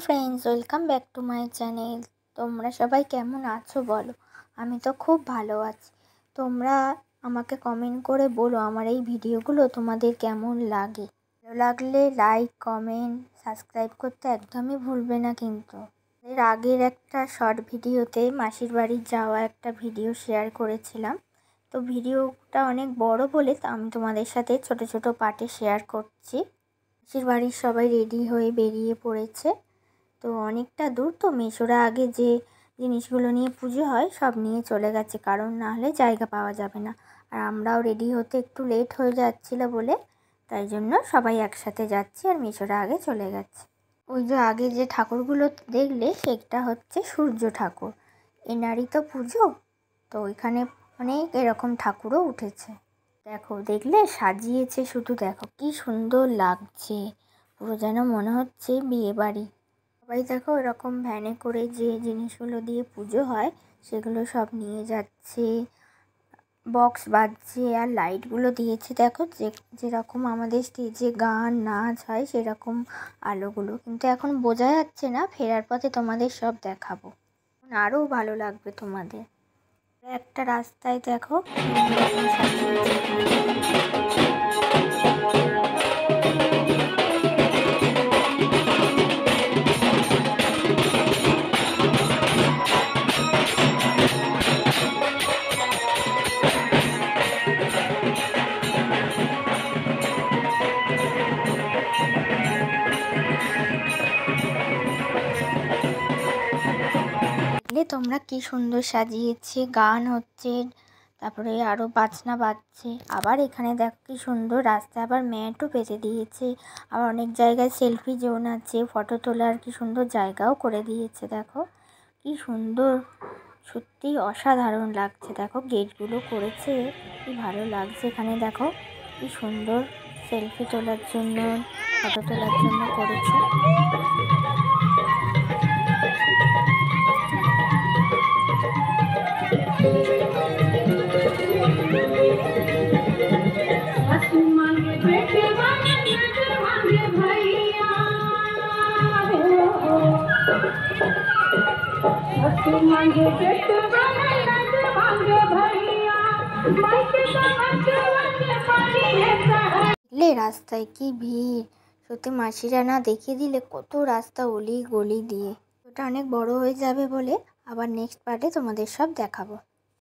Friends, welcome back to my channel. তোমরা সবাই কেমন আছো বলো? আমি তো খুব ভালো আছি। তোমরা আমাকে কমেন্ট করে বলো আমার এই ভিডিওগুলো তোমাদের কেমন লাগে। ভালো লাগলে লাইক, কমেন্ট, সাবস্ক্রাইব করতে একদমই ভুলবে না কিন্তু। এর আগের একটা শর্ট ভিডিওতে মাসির বাড়ি যাওয়া একটা ভিডিও শেয়ার করেছিলাম। তো ভিডিওটা অনেক বড় বলে আমি তোমাদের সাথে ছোট ছোট পার্টে শেয়ার করছি। মাসির বাড়ির সবাই রেডি হয়ে বেরিয়ে পড়েছে। তো অনেকটা দূর, তো মেসোরা আগে যে জিনিসগুলো নিয়ে পুজো হয় সব নিয়ে চলে গেছে, কারণ না হলে জায়গা পাওয়া যাবে না। আর আমরাও রেডি হতে একটু লেট হয়ে যাচ্ছিলো বলে তাই জন্য সবাই একসাথে যাচ্ছি, আর মেসোরা আগে চলে গেছে। ওই যে আগে যে ঠাকুরগুলো দেখলে সেটা হচ্ছে সূর্য ঠাকুর, এনারই তো পুজো। তো ওইখানে অনেক এরকম ঠাকুরও উঠেছে। দেখো, দেখলে সাজিয়েছে, শুধু দেখো কি সুন্দর লাগছে, পুরো যেন মনে হচ্ছে বিয়ে বাড়ি। সবাই দেখো এরকম ভ্যানে করে যে জিনিসগুলো দিয়ে পুজো হয় সেগুলো সব নিয়ে যাচ্ছে। বক্স বাজছে আর লাইটগুলো দিয়েছে দেখো, যেরকম আমাদের স্টেজে গান নাচ হয় সেরকম আলোগুলো, কিন্তু এখন বোঝা যাচ্ছে না। ফেরার পথে তোমাদের সব দেখাবো, আরও ভালো লাগবে তোমাদের। একটা রাস্তায় দেখো তোমরা কি সুন্দর সাজিয়েছে, গান হচ্ছে, তারপরে আরও বাজনা বাজছে। আবার এখানে দেখো কি সুন্দর রাস্তা, আবার ম্যাটও পেতে দিয়েছে। আবার অনেক জায়গায় সেলফি জোন আছে, ফটো তোলার কি সুন্দর জায়গাও করে দিয়েছে। দেখো কি সুন্দর, সত্যি অসাধারণ লাগছে। দেখো গেটগুলো করেছে, কি ভালো লাগছে। এখানে দেখো কি সুন্দর সেলফি তোলার জন্য, ফটো তোলার জন্য করেছে। রাস্তায় কি ভিড়, সত্যি মাসিরা না দেখিয়ে দিলে কত রাস্তা অলি গলি দিয়ে। ওটা অনেক বড় হয়ে যাবে বলে আবার নেক্সট পার্টে তোমাদের সব দেখাবো।